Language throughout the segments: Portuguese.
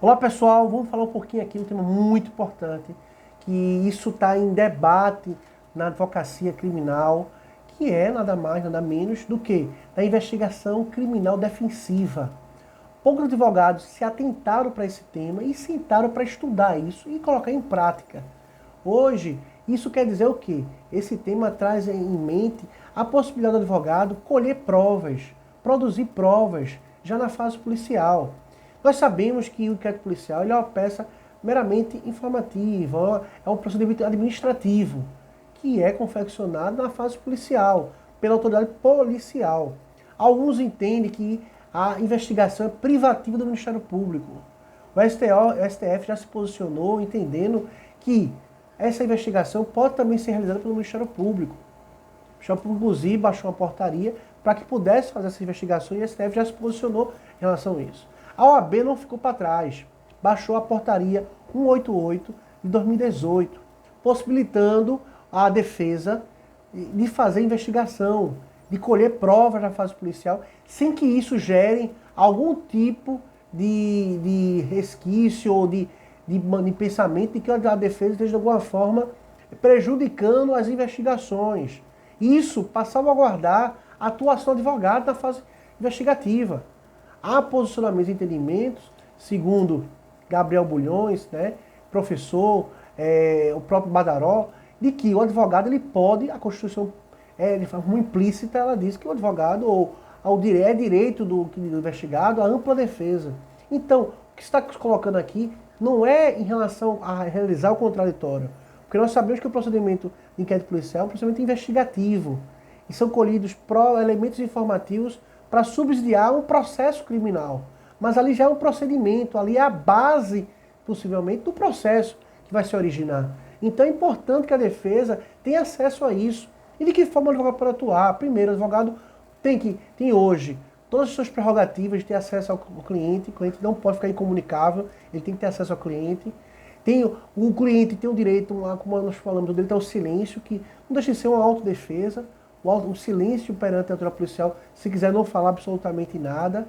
Olá pessoal, vamos falar um pouquinho aqui de um tema muito importante, que isso está em debate na advocacia criminal, que é nada mais, nada menos do que a investigação criminal defensiva. Poucos advogados se atentaram para esse tema e sentaram para estudar isso e colocar em prática. Hoje, isso quer dizer o quê? Esse tema traz em mente a possibilidade do advogado colher provas, produzir provas já na fase policial. Nós sabemos que o inquérito policial ele é uma peça meramente informativa, é um procedimento administrativo, que é confeccionado na fase policial, pela autoridade policial. Alguns entendem que a investigação é privativa do Ministério Público. O STF já se posicionou entendendo que essa investigação pode também ser realizada pelo Ministério Público. O Ministério Público, inclusive, baixou uma portaria para que pudesse fazer essa investigação e o STF já se posicionou em relação a isso. A OAB não ficou para trás, baixou a portaria 188 de 2018, possibilitando a defesa de fazer investigação, de colher provas na fase policial, sem que isso gere algum tipo de resquício ou de pensamento de que a defesa esteja de alguma forma prejudicando as investigações. Isso para salvaguardar a atuação do advogado na fase investigativa. Há posicionamentos e entendimentos, segundo Gabriel Bulhões, né, professor, o próprio Badaró, de que o advogado ele pode, a Constituição de forma implícita, ela diz que o advogado é direito do investigado a ampla defesa. Então, o que está colocando aqui não é em relação a realizar o contraditório, porque nós sabemos que o procedimento de inquérito policial é um procedimento investigativo e são colhidos elementos informativos para subsidiar um processo criminal. Mas ali já é um procedimento, ali é a base, possivelmente, do processo que vai se originar. Então é importante que a defesa tenha acesso a isso. E de que forma o advogado pode atuar? Primeiro, o advogado tem hoje todas as suas prerrogativas de ter acesso ao cliente. O cliente não pode ficar incomunicável, ele tem que ter acesso ao cliente. O cliente tem o direito, como nós falamos, o direito ao silêncio, que não deixa de ser uma autodefesa. O silêncio perante a autoridade policial, se quiser não falar absolutamente nada.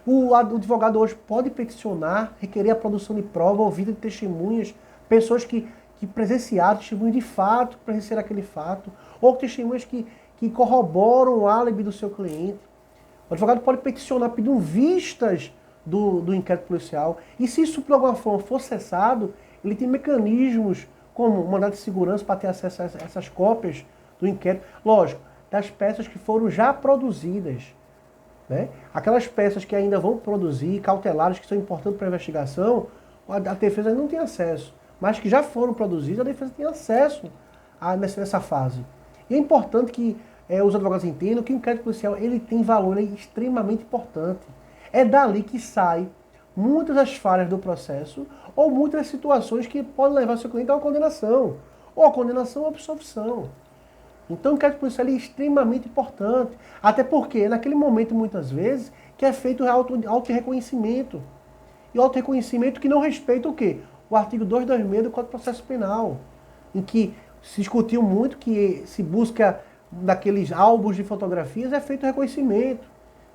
O advogado hoje pode peticionar, requerer a produção de prova, ouvida de testemunhas, pessoas que presenciaram, testemunhas de fato, que presenciaram aquele fato, ou testemunhas que corroboram o álibi do seu cliente. O advogado pode peticionar pedindo vistas do inquérito policial. E se isso, por alguma forma, for cessado, ele tem mecanismos como o mandado de segurança para ter acesso a essas cópias do inquérito. Lógico, das peças que foram já produzidas. Né? Aquelas peças que ainda vão produzir, cautelares, que são importantes para a investigação, a defesa não tem acesso. Mas que já foram produzidas, a defesa tem acesso nessa fase. E é importante que os advogados entendam que o inquérito policial ele tem valor extremamente importante. É dali que sai muitas das falhas do processo ou muitas das situações que podem levar seu cliente a uma condenação. Ou a condenação ou a absolvição. Então o inquérito policial é extremamente importante. Até porque naquele momento, muitas vezes, que é feito o auto-reconhecimento. E o auto-reconhecimento que não respeita o quê? O artigo 226 do Código de Processo Penal. Em que se discutiu muito que se busca daqueles álbuns de fotografias é feito o reconhecimento.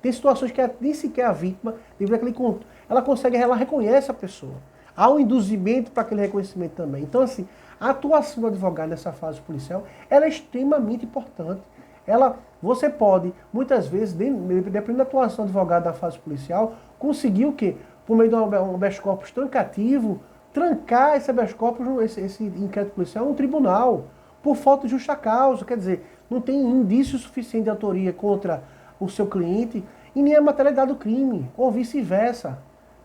Tem situações que nem sequer a vítima, devido àquele conto, ela reconhece a pessoa. Há um induzimento para aquele reconhecimento também. Então, assim, a atuação do advogado nessa fase policial ela é extremamente importante. Você pode, muitas vezes, dependendo da atuação do advogado na fase policial, conseguir o quê? Por meio de um habeas corpus trancativo, trancar esse habeas corpus, esse inquérito policial, no tribunal, por falta de justa causa. Quer dizer, não tem indício suficiente de autoria contra o seu cliente e nem a materialidade do crime, ou vice-versa.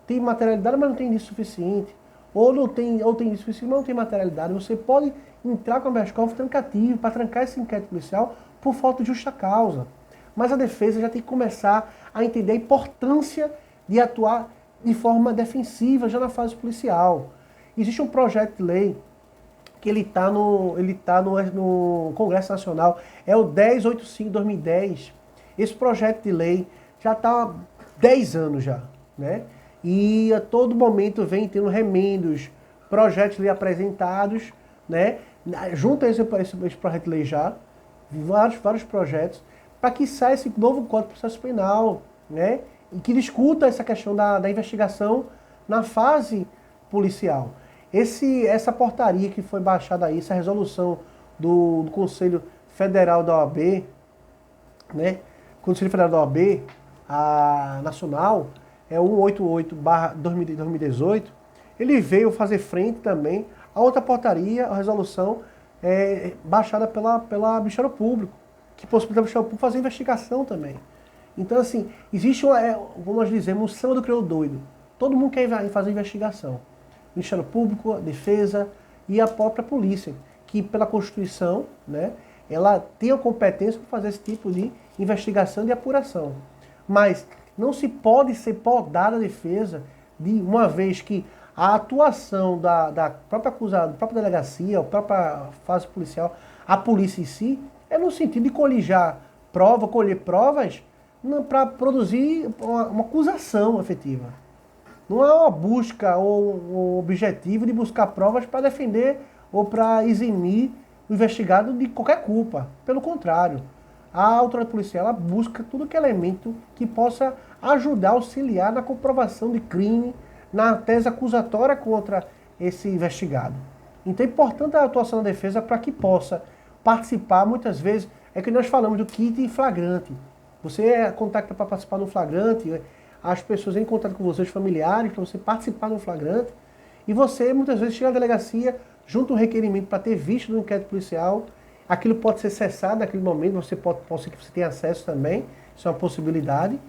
Tem materialidade, mas não tem indício suficiente. Ou tem indício suficiente, mas não tem materialidade. Você pode entrar com habeas corpus trancativo para trancar esse inquérito policial por falta de justa causa. Mas a defesa já tem que começar a entender a importância de atuar de forma defensiva já na fase policial. Existe um projeto de lei que ele está no Congresso Nacional, é o 1085 de 2010. Esse projeto de lei já está há 10 anos já, né? E a todo momento vem tendo remendos, projetos de lei apresentados, né? Junto a esse projeto de lei já, vários projetos, para que saia esse novo Código de Processo Penal, né? E que discuta essa questão da investigação na fase policial. Essa portaria que foi baixada aí, essa resolução do Conselho Federal da OAB, né? Conselho Federal da OAB, a nacional, é 188/2018, ele veio fazer frente também a outra portaria, a resolução baixada pela Ministério Público, que possibilita o Ministério Público fazer investigação também. Então, assim, existe, como nós dizemos, um samba do crioulo doido. Todo mundo quer fazer investigação. O Ministério Público, a Defesa e a própria polícia, que pela Constituição, né, ela tem a competência para fazer esse tipo de investigação e de apuração. Mas não se pode ser podada a defesa de uma vez que a atuação da própria acusada, da própria delegacia, a própria fase policial, a polícia em si, é no sentido de colher provas para produzir uma acusação efetiva. Não é uma busca ou um objetivo de buscar provas para defender ou para eximir o investigado de qualquer culpa. Pelo contrário, a autoridade policial ela busca tudo que é elemento que possa ajudar, auxiliar na comprovação de crime, na tese acusatória contra esse investigado. Então é importante a atuação da defesa para que possa participar, muitas vezes, é que nós falamos do kit em flagrante. Você contacta para participar do flagrante, as pessoas em contato com você, os familiares, para você participar do flagrante, e você muitas vezes chega à delegacia, junta um requerimento para ter visto do inquérito policial, aquilo pode ser cessado naquele momento, pode ser que você tenha acesso também, isso é uma possibilidade,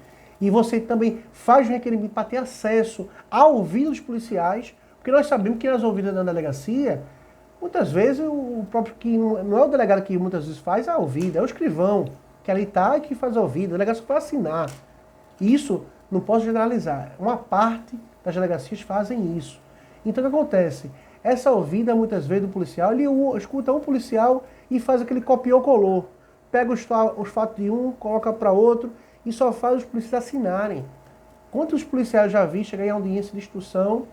e você também faz um requerimento para ter acesso a ouvidos policiais, porque nós sabemos que nas ouvidas da delegacia, muitas vezes o próprio que não é o delegado que muitas vezes faz a ouvida, é o escrivão que ali está e que faz a ouvida, o delegado só vai assinar. Isso não posso generalizar, uma parte das delegacias fazem isso. Então o que acontece? Essa ouvida muitas vezes do policial, ele escuta um policial e faz aquele copiou-colou, pega os fatos de um, coloca para outro e só faz os policiais assinarem. Quantos policiais já vi chegar em audiência de instrução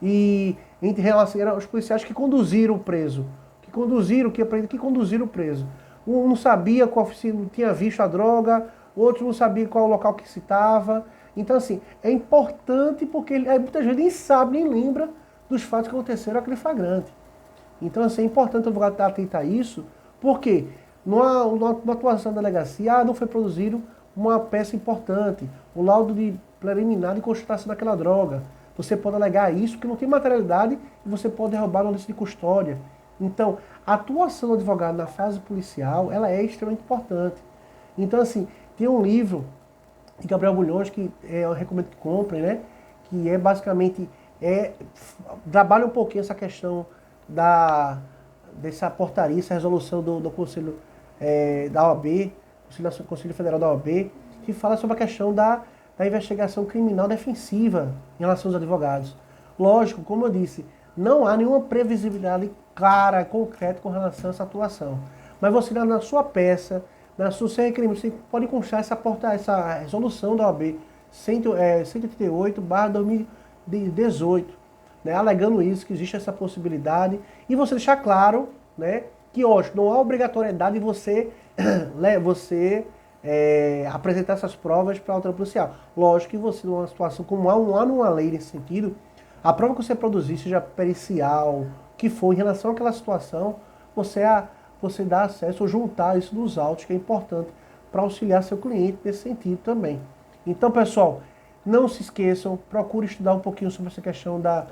e em relação aos policiais que conduziram o preso, que conduziram o preso. Um não sabia qual se tinha visto a droga, outro não sabia qual o local que se estava. Então, assim, é importante porque ele, muitas vezes nem sabe, nem lembra dos fatos que aconteceram naquele flagrante. Então, assim, é importante o advogado estar atento a isso, porque numa atuação da delegacia, não foi produzido uma peça importante, o laudo de preliminar de constatação daquela droga. Você pode alegar isso, porque não tem materialidade, e você pode derrubar no lista de custódia. Então, a atuação do advogado na fase policial, ela é extremamente importante. Então, assim, tem um livro de Gabriel Bulhões, que eu recomendo que comprem, né? Que é basicamente, trabalha um pouquinho essa questão dessa portaria, essa resolução do Conselho da OAB, Conselho Federal da OAB, que fala sobre a questão da investigação criminal defensiva em relação aos advogados. Lógico, como eu disse, não há nenhuma previsibilidade clara, concreta com relação a essa atuação. Mas você, na sua peça, na sua requerimento, você pode constar essa resolução da OAB 188/2018, né, alegando isso, que existe essa possibilidade, e você deixar claro, né, que hoje não há obrigatoriedade de você apresentar essas provas para a autoridade policial. Lógico que você, numa situação como não há numa lei nesse sentido, a prova que você produzir, seja pericial, que for, em relação àquela situação, você dá acesso ou juntar isso nos autos, que é importante para auxiliar seu cliente nesse sentido também. Então, pessoal, não se esqueçam, procure estudar um pouquinho sobre essa questão da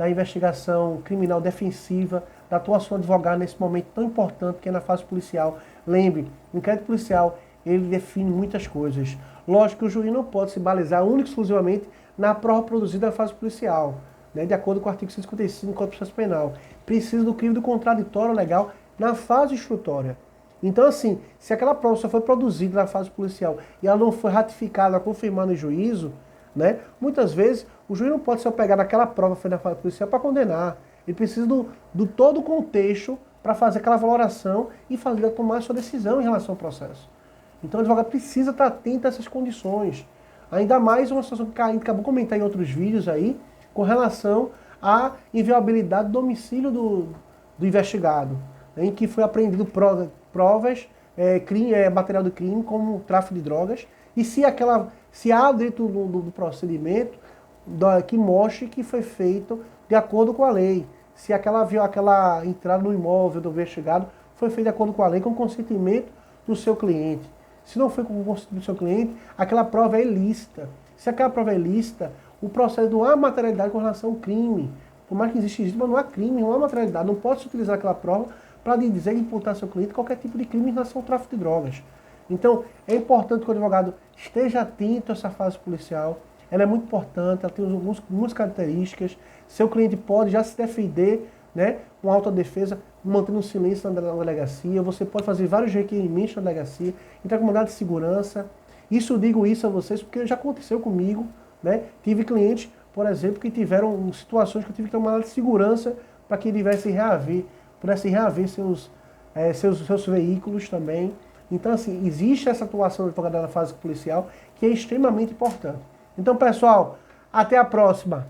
investigação criminal defensiva, da atuação do advogado nesse momento tão importante que é na fase policial. Lembre, o inquérito policial, ele define muitas coisas. Lógico que o juiz não pode se balizar única e exclusivamente na prova produzida na fase policial, né, de acordo com o artigo 155 do Código de Processo Penal. Precisa do crime do contraditório legal na fase instrutória. Então, assim, se aquela prova só foi produzida na fase policial e ela não foi ratificada, confirmada no juízo, né, muitas vezes o juiz não pode se apegar naquela prova que foi na fase policial para condenar. Ele precisa do todo o contexto para fazer aquela valoração e tomar a sua decisão em relação ao processo. Então o advogado precisa estar atento a essas condições. Ainda mais uma situação que a gente acabou de comentar em outros vídeos aí, com relação à inviolabilidade do domicílio do investigado, em que foi apreendido provas, material do crime, como tráfico de drogas, e se há dentro do procedimento que mostre que foi feito de acordo com a lei. Se aquela entrada no imóvel do investigado foi feita de acordo com a lei, com o consentimento do seu cliente. Se não foi com o consentimento do seu cliente, aquela prova é ilícita. Se aquela prova é ilícita, o processo não há materialidade com relação ao crime. Por mais que exista, mas não há crime, não há materialidade. Não pode se utilizar aquela prova para dizer e imputar ao seu cliente qualquer tipo de crime em relação ao tráfico de drogas. Então, é importante que o advogado esteja atento a essa fase policial. Ela é muito importante, ela tem algumas características. Seu cliente pode já se defender, né, com autodefesa, mantendo um silêncio na delegacia. Você pode fazer vários requerimentos na delegacia, entrar com mandado de segurança. Digo isso a vocês porque já aconteceu comigo, né? Tive clientes, por exemplo, que tiveram situações que eu tive que tomar de segurança para que ele pudesse reaver seus veículos também. Então, assim, existe essa atuação do advogado na fase policial que é extremamente importante. Então, pessoal, até a próxima.